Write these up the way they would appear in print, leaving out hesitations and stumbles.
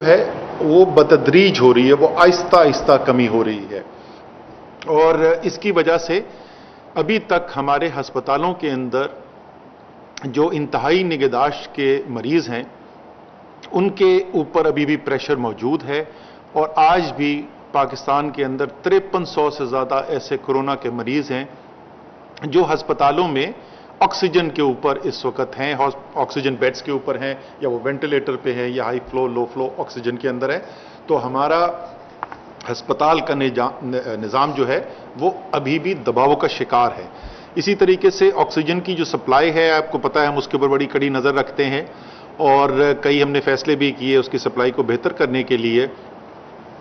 है वो बतदरीज हो रही है, वो आहिस्ता आहिस्ता कमी हो रही है। और इसकी वजह से अभी तक हमारे हस्पतालों के अंदर जो इंतहाई निगहदाश्त के मरीज हैं उनके ऊपर अभी भी प्रेशर मौजूद है। और आज भी पाकिस्तान के अंदर 5300 से ज़्यादा ऐसे कोरोना के मरीज हैं जो हस्पतालों में ऑक्सीजन के ऊपर इस वक्त हैं, ऑक्सीजन बेड्स के ऊपर हैं, या वो वेंटिलेटर पे हैं, या high flow low flow oxygen के अंदर है। तो हमारा हस्पताल का निज़ाम जो है वो अभी भी दबाव का शिकार है। इसी तरीके से ऑक्सीजन की जो सप्लाई है, आपको पता है हम उसके ऊपर बड़ी कड़ी नज़र रखते हैं और कई हमने फैसले भी किए उसकी सप्लाई को बेहतर करने के लिए।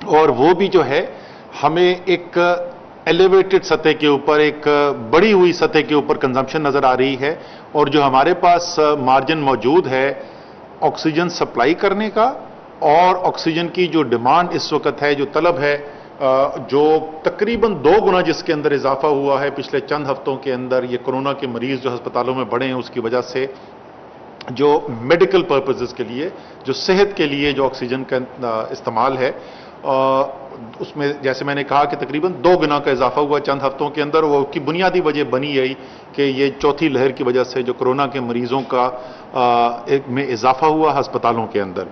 और वो भी जो है हमें एक एलिवेटेड सतह के ऊपर, एक बढ़ी हुई सतह के ऊपर कंजम्पशन नज़र आ रही है। और जो हमारे पास मार्जिन मौजूद है ऑक्सीजन सप्लाई करने का और ऑक्सीजन की जो डिमांड इस वक्त है, जो तलब है, जो तकरीबन 2 गुना जिसके अंदर इजाफा हुआ है पिछले चंद हफ्तों के अंदर, ये कोरोना के मरीज जो अस्पतालों में बढ़े हैं उसकी वजह से, जो मेडिकल पर्पसेस के लिए, जो सेहत के लिए जो ऑक्सीजन का इस्तेमाल है उसमें जैसे मैंने कहा कि तकरीबन 2 गुना का इजाफा हुआ चंद हफ्तों के अंदर। वो की बुनियादी वजह बनी यही कि ये चौथी लहर की वजह से जो कोरोना के मरीजों का में इजाफा हुआ अस्पतालों के अंदर।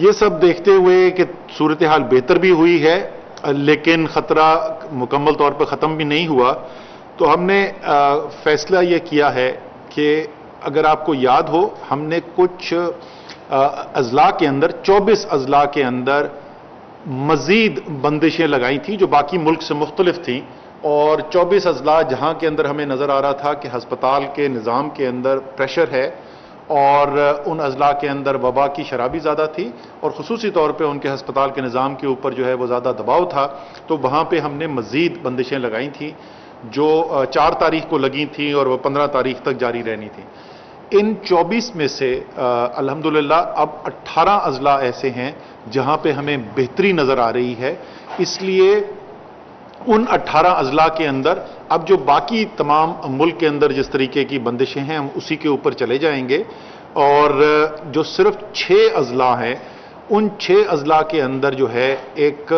ये सब देखते हुए कि सूरत हाल बेहतर भी हुई है लेकिन खतरा मुकम्मल तौर पर ख़त्म भी नहीं हुआ, तो हमने फैसला ये किया है कि अगर आपको याद हो हमने कुछ अजला के अंदर 24 अजला के अंदर मजीद बंदिशें लगाई थी जो बाकी मुल्क से मुख्तलिफ थी। और 24 अजला जहां के अंदर हमें नज़र आ रहा था कि हस्पताल के निज़ाम के अंदर प्रेशर है और उन अजला के अंदर वबा की शरह भी ज़्यादा थी और ख़ुसूसी तौर पे उनके हस्पताल के निज़ाम के ऊपर जो है वो ज़्यादा दबाव था, तो वहाँ पे हमने मज़ीद बंदिशें लगाई थी जो 4 तारीख को लगी थी और वह 15 तारीख तक जारी रहनी थी। इन 24 में से अल्हम्दुलिल्लाह अब 18 अजला ऐसे हैं जहाँ पे हमें बेहतरी नज़र आ रही है। इसलिए उन 18 अजला के अंदर अब जो बाकी तमाम मुल्क के अंदर जिस तरीके की बंदिशें हैं हम उसी के ऊपर चले जाएंगे। और जो सिर्फ 6 अजला हैं उन 6 अजला के अंदर जो है एक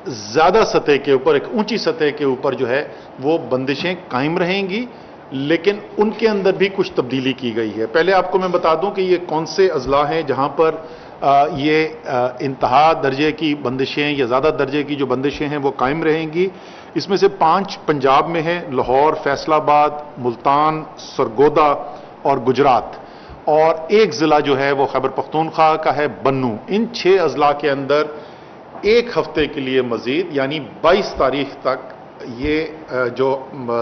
ज़्यादा सतह के ऊपर, एक ऊंची सतह के ऊपर जो है वो बंदिशें कायम रहेंगी, लेकिन उनके अंदर भी कुछ तब्दीली की गई है। पहले आपको मैं बता दूं कि ये कौन से अजला हैं जहां पर ये इंतहा दर्जे की बंदिशें या ज़्यादा दर्जे की जो बंदिशें हैं वो कायम रहेंगी। इसमें से 5 पंजाब में हैं, लाहौर, फैसलाबाद, मुल्तान, सरगोदा और गुजरात, और एक ज़िला जो है वो खैबर पख्तूनख्वा का है, बन्नू। इन 6 अजला के अंदर 1 हफ्ते के लिए मजीद यानी 22 तारीख तक ये जो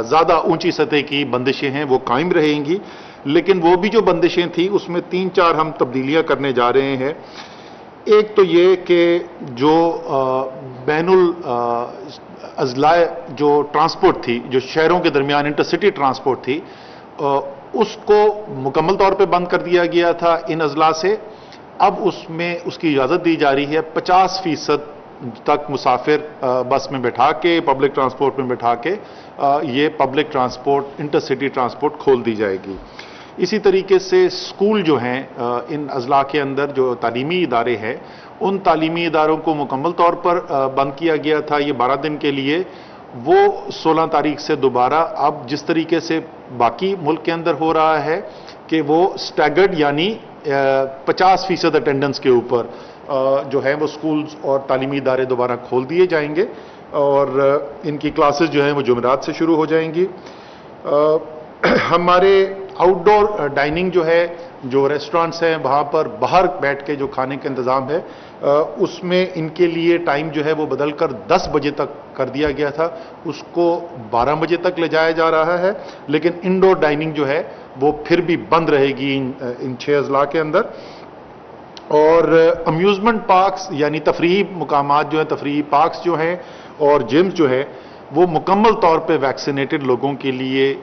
ज़्यादा ऊंची सतह की बंदिशें हैं वो कायम रहेंगी। लेकिन वो भी जो बंदिशें थी उसमें 3-4 हम तब्दीलियां करने जा रहे हैं। एक तो ये कि जो बैनुल अजलाए जो ट्रांसपोर्ट थी, जो शहरों के दरमियान इंटरसिटी ट्रांसपोर्ट थी, उसको मुकम्मल तौर पे बंद कर दिया गया था इन अजला से। अब उसमें उसकी इजाज़त दी जा रही है 50% तक मुसाफिर बस में बैठा के, पब्लिक ट्रांसपोर्ट में बैठा के ये पब्लिक ट्रांसपोर्ट, इंटरसिटी ट्रांसपोर्ट खोल दी जाएगी। इसी तरीके से स्कूल जो हैं इन अजला के अंदर जो तालीमी इदारे हैं उन तालीमी इदारों को मुकम्मल तौर पर बंद किया गया था ये 12 दिन के लिए। वो 16 तारीख से दोबारा अब जिस तरीके से बाकी मुल्क के अंदर हो रहा है कि वो स्टैगर्ड यानी 50% अटेंडेंस के ऊपर जो है वो स्कूल्स और तालीमी इदारे दोबारा खोल दिए जाएंगे और इनकी क्लासेस जो हैं वो जुमेरात से शुरू हो जाएंगी। हमारे आउटडोर डाइनिंग जो है, जो रेस्टोरेंट्स हैं वहाँ पर बाहर बैठ के जो खाने का इंतज़ाम है उसमें इनके लिए टाइम जो है वो बदल कर 10 बजे तक कर दिया गया था, उसको 12 बजे तक ले जाया जा रहा है। लेकिन इंडोर डाइनिंग जो है वो फिर भी बंद रहेगी इन 6 अजला के अंदर। और अम्यूज़मेंट पार्क्स यानी तफरीही मुकामात जो हैं, तफरीही पार्क्स जो हैं और जिम्स जो है वो मुकम्मल तौर पे वैक्सीनेटेड लोगों के लिए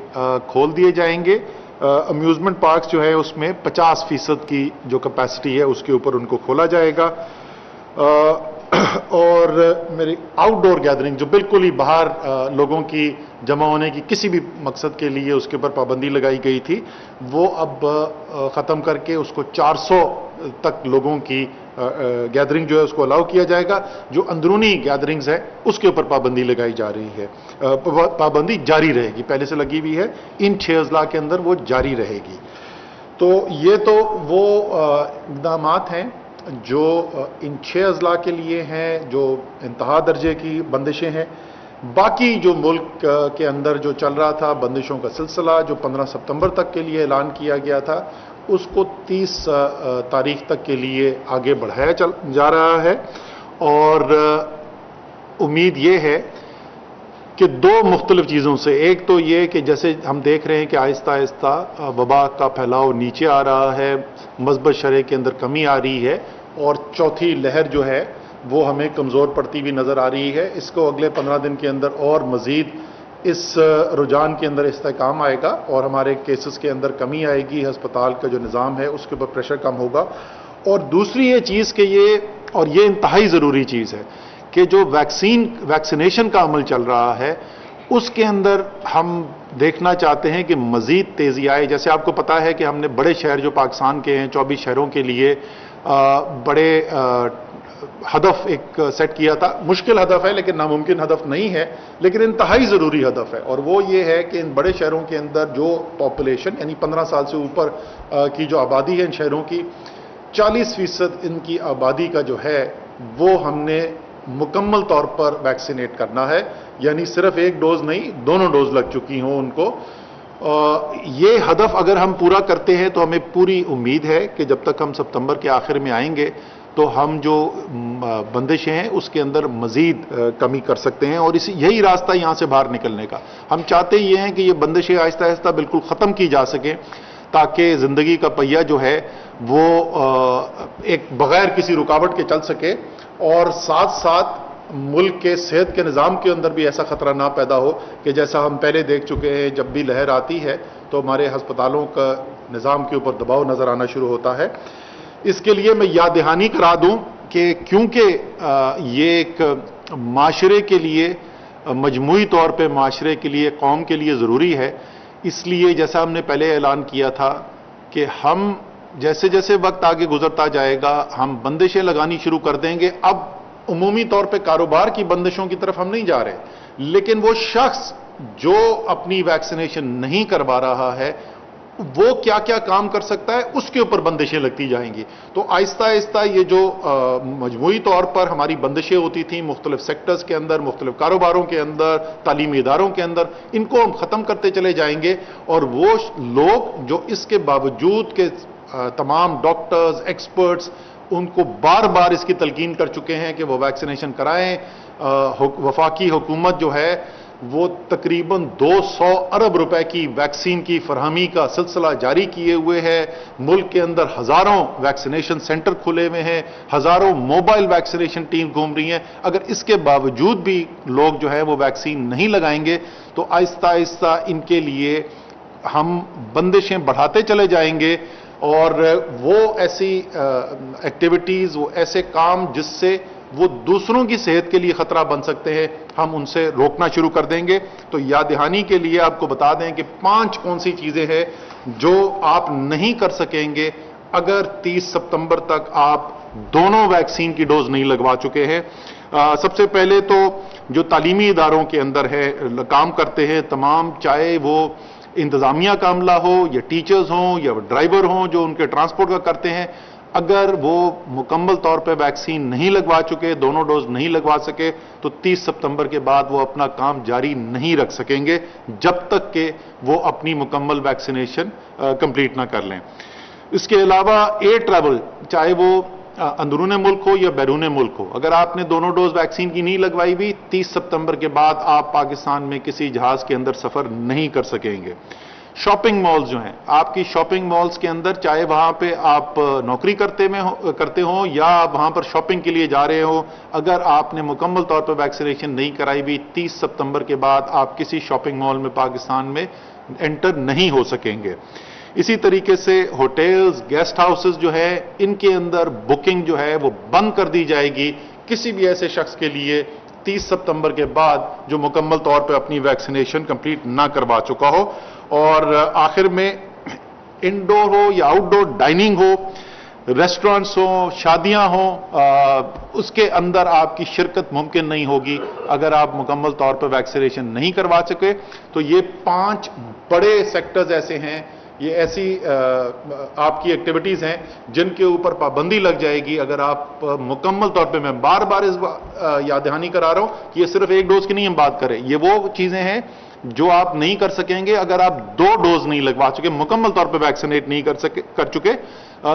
खोल दिए जाएंगे। अम्यूज़मेंट पार्क्स जो है उसमें 50% की जो कैपेसिटी है उसके ऊपर उनको खोला जाएगा। اور میری آؤٹ ڈور گیدرنگ جو بالکل ہی باہر لوگوں کی جمع ہونے کی کسی بھی مقصد کے لیے اس کے اوپر پابندی لگائی گئی تھی، وہ اب ختم کر کے اس کو 400 تک لوگوں کی گیدرنگ جو ہے اس کو الاؤ کیا جائے گا. جو اندرونی گیدرنگز ہے اس کے اوپر پابندی لگائی جا رہی ہے، پابندی جاری رہے گی، پہلے سے لگی ہوئی ہے، ان 6 اضلاع کے اندر وہ جاری رہے گی. تو یہ تو وہ اقدامات ہیں جو ان 6 اضلاع کے لیے ہیں، جو انتہا درجے کی بندشیں ہیں. باقی جو ملک کے اندر جو چل رہا تھا بندشوں کا سلسلہ، جو 15 ستمبر تک کے لیے اعلان کیا گیا تھا، اس کو 30 تاریخ تک کے لیے آگے بڑھایا جا رہا ہے. اور امید یہ ہے کہ 2 مختلف چیزوں سے، ایک تو یہ کہ جیسے ہم دیکھ رہے ہیں کہ آہستہ آہستہ وبا کا پھیلاؤ نیچے آ رہا ہے، مثبت شرح کے اندر کمی آ رہی ہے، اور چوتھی لہر جو ہے وہ ہمیں کمزور پڑتی ہوئی نظر آ رہی ہے. اس کو اگلے 15 دن کے اندر اور مزید اس رجحان کے اندر استحکام آئے گا، اور ہمارے کیسز کے اندر کمی آئے گی، ہسپتال کا جو نظام ہے اس کے اوپر پریشر کم ہوگا. اور دوسری یہ چیز کہ یہ انتہائی ضروری چیز ہے کہ جو ویکسینیشن کا عمل چل رہا ہے اس کے اندر ہم دیکھنا چاہتے ہیں کہ مزید تیزی آئے. جیسے آپ کو پتا ہے کہ ہم نے بڑے شہر جو پاکستان کے ہیں 24 شہروں کے لیے بڑے ہدف ایک سیٹ کیا تھا. مشکل ہدف ہے لیکن ناممکن ہدف نہیں ہے، لیکن انتہائی ضروری ہدف ہے. اور وہ یہ ہے کہ ان بڑے شہروں کے اندر جو پاپولیشن یعنی 15 سال سے اوپر کی جو آبادی ہے ان شہروں کی، 40% ان کی آبادی کا جو ہے وہ ہم نے مکمل طور پر ویکسینیٹ کرنا ہے. یعنی صرف ایک ڈوز نہیں، دونوں ڈوز لگ چکی ہوں ان کو. یہ ہدف اگر ہم پورا کرتے ہیں تو ہمیں پوری امید ہے کہ جب تک ہم ستمبر کے آخر میں آئیں گے تو ہم جو بندشیں ہیں اس کے اندر مزید کمی کر سکتے ہیں، اور یہی راستہ یہاں سے باہر نکلنے کا. ہم چاہتے یہ ہیں کہ یہ بندشیں آہستہ آہستہ بالکل ختم کی جا سکیں تاکہ زندگی کا پہیہ جو ہے وہ ایک بغیر کسی رکاوٹ کے چل سکے، اور ساتھ ساتھ ملک کے صحت کے نظام کے اندر بھی ایسا خطرہ نہ پیدا ہو کہ جیسا ہم پہلے دیکھ چکے ہیں جب بھی لہر آتی ہے تو ہمارے ہسپتالوں کا نظام کے اوپر دباؤ نظر آنا شروع ہوتا ہے. اس کے لیے میں یاد دہانی کرا دوں کہ کیونکہ یہ ایک معاشرے کے لیے، مجموعی طور پہ معاشرے کے لیے، قوم کے لیے ضروری ہے، اس لیے جیسا ہم نے پہلے اعلان کیا تھا کہ ہم جیسے جیسے وقت آگے گزرتا جائے گا ہم بندشیں لگانی شروع کر دیں گے. اب عمومی طور پہ کاروبار کی بندشوں کی طرف ہم نہیں جا رہے، لیکن وہ شخص جو اپنی ویکسینیشن نہیں کروا رہا ہے وہ کیا کیا کام کر سکتا ہے اس کے اوپر بندشیں لگتی جائیں گی. تو آہستہ آہستہ یہ جو مجموعی طور پر ہماری بندشیں ہوتی تھیں مختلف سیکٹرز کے اندر، مختلف کاروباروں کے اندر، تعلیمی اداروں کے اندر، ان کو ہم ختم کرتے چلے جائیں گے. اور وہ لوگ جو اس کے باوجود کہ تمام ڈاکٹرز، ایکسپرٹس ان کو بار بار اس کی تلقین کر چکے ہیں کہ وہ ویکسینیشن کرائیں، وفاقی حکومت جو ہے وہ تقریباً 200 ارب روپے کی ویکسین کی فراہمی کا سلسلہ جاری کیے ہوئے ہے. ملک کے اندر ہزاروں ویکسینیشن سینٹر کھلے ہوئے ہیں، ہزاروں موبائل ویکسینیشن ٹیم گھوم رہی ہیں. اگر اس کے باوجود بھی لوگ جو ہے وہ ویکسین نہیں لگائیں گے تو آہستہ آہستہ ان کے لیے ہم بندشیں بڑھاتے چلے جائیں گے، اور وہ ایسی ایکٹیویٹیز، وہ ایسے کام جس سے وہ دوسروں کی صحت کے لیے خطرہ بن سکتے ہیں ہم ان سے روکنا شروع کر دیں گے. تو یاد دہانی کے لیے آپ کو بتا دیں کہ 5 کون سی چیزیں ہیں جو آپ نہیں کر سکیں گے اگر 30 ستمبر تک آپ دونوں ویکسین کی ڈوز نہیں لگوا چکے ہیں. سب سے پہلے تو جو تعلیمی اداروں کے اندر ہے کام کرتے ہیں تمام، چاہے وہ انتظامیہ کا عملہ ہو یا ٹیچرز ہوں یا ڈرائیور ہوں جو ان کے ٹرانسپورٹ کا کرتے ہیں، اگر وہ مکمل طور پہ ویکسین نہیں لگوا چکے، دونوں ڈوز نہیں لگوا سکے تو 30 ستمبر کے بعد وہ اپنا کام جاری نہیں رکھ سکیں گے جب تک کہ وہ اپنی مکمل ویکسینیشن کمپلیٹ نہ کر لیں. اس کے علاوہ ایئر ٹریول، چاہے وہ اندرون ملک ہو یا بیرون ملک ہو، اگر آپ نے دونوں ڈوز ویکسین کی نہیں لگوائی بھی 30 ستمبر کے بعد آپ پاکستان میں کسی جہاز کے اندر سفر نہیں کر سکیں گے. شاپنگ مالز جو ہیں، آپ کی شاپنگ مالز کے اندر چاہے وہاں پہ آپ نوکری کرتے ہوں یا آپ وہاں پر شاپنگ کے لیے جا رہے ہوں، اگر آپ نے مکمل طور پر ویکسینیشن نہیں کرائی بھی 30 ستمبر کے بعد آپ کسی شاپنگ مال میں پاکستان میں انٹر نہیں ہو سکیں گے. اسی طریقے سے ہوٹلز، گیسٹ ہاؤسز جو ہے ان کے اندر بکنگ جو ہے وہ بند کر دی جائے گی किसी भी ऐसे शख्स के लिए 30 सितंबर के बाद जो मुकम्मल तौर पर अपनी वैक्सीनेशन कंप्लीट ना करवा चुका हो। और आखिर में इंडोर हो या आउटडोर डाइनिंग हो, रेस्टोरेंट्स हो, शादियां हो, उसके अंदर आपकी शिरकत मुमकिन नहीं होगी अगर आप मुकम्मल तौर पर वैक्सीनेशन नहीं करवा सके। तो ये 5 बड़े सेक्टर्स ऐसे हैं, ये ऐसी आपकी एक्टिविटीज हैं जिनके ऊपर पाबंदी लग जाएगी अगर आप मुकम्मल तौर पे, मैं बार बार इस याद दहानी करा रहा हूं कि ये सिर्फ 1 डोज की नहीं हम बात करें, ये वो चीजें हैं जो आप नहीं कर सकेंगे अगर आप 2 डोज नहीं लगवा चुके, मुकम्मल तौर पे वैक्सीनेट नहीं कर चुके।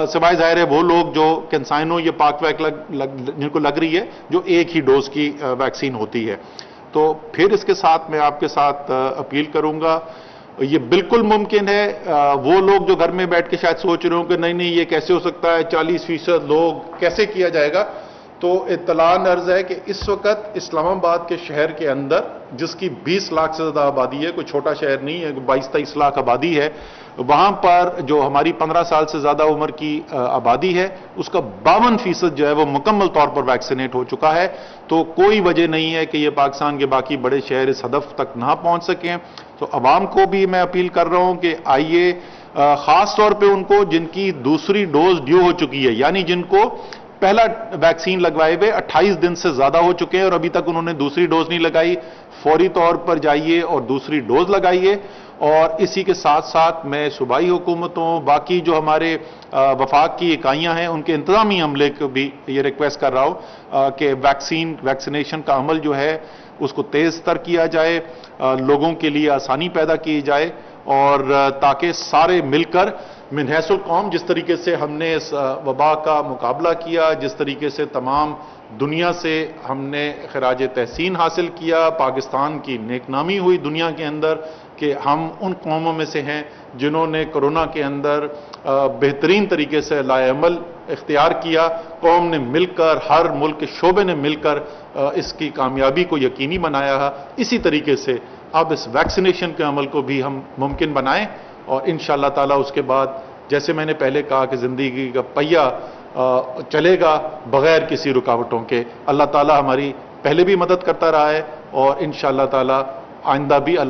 सिवाय जाहिर है वो लोग जो कैंसाइनो या पाकवैक जिनको लग रही है, जो 1 ही डोज की वैक्सीन होती है। तो फिर इसके साथ मैं आपके साथ अपील करूंगा, ये बिल्कुल मुमकिन है। वो लोग जो घर में बैठ के शायद सोच रहे हो कि नहीं नहीं ये कैसे हो सकता है, 40% लोग कैसे किया जाएगा, तो इत्तलान अर्ज है कि इस वक्त इस्लामाबाद के शहर के अंदर, जिसकी 20 लाख से ज्यादा आबादी है, कोई छोटा शहर नहीं है, 22-23 लाख आबादी है, वहां पर जो हमारी 15 साल से ज्यादा उम्र की आबादी है, उसका 52% जो है वो मुकम्मल तौर पर वैक्सीनेट हो चुका है। तो कोई वजह नहीं है कि ये पाकिस्तान के बाकी बड़े शहर इस हदफ तक ना पहुंच सकें। तो अवाम को भी मैं अपील कर रहा हूं कि आइए, खास तौर पे उनको जिनकी दूसरी डोज ड्यू हो चुकी है, यानी जिनको पहला वैक्सीन लगवाए हुए 28 दिन से ज्यादा हो चुके हैं और अभी तक उन्होंने दूसरी डोज नहीं लगाई, फौरी तौर पर जाइए और दूसरी डोज लगाइए। और इसी के साथ साथ मैं सूबाई हुकूमतों, बाकी जो हमारे वफाक की इकाइयां हैं, उनके इंतजामी अमले को भी ये रिक्वेस्ट कर रहा हूं कि वैक्सीनेशन का अमल जो है उसको तेज तर किया जाए, लोगों के लिए आसानी पैदा की जाए, और ताकि सारे मिलकर मिनहसुल कौम, जिस तरीके से हमने इस वबा का मुकाबला किया, जिस तरीके से तमाम दुनिया से हमने खराज तहसीन हासिल किया, पाकिस्तान की नेकनामी हुई दुनिया के अंदर कि हम उन कौमों में से हैं जिन्होंने कोरोना के अंदर बेहतरीन तरीके से लाएअमल इख्तियार किया। कौम ने मिलकर, हर मुल्क के शोबे ने मिलकर इसकी कामयाबी को यकीनी बनाया है। इसी तरीके से अब इस वैक्सीनेशन के अमल को भी हम मुमकिन बनाएं और इंशाअल्लाह ताला उसके बाद, जैसे मैंने पहले कहा कि जिंदगी का पहिया चलेगा बगैर किसी रुकावटों के। अल्लाह ताला हमारी पहले भी मदद करता रहा है और इंशाअल्लाह ताला आइंदा भी अल्लाह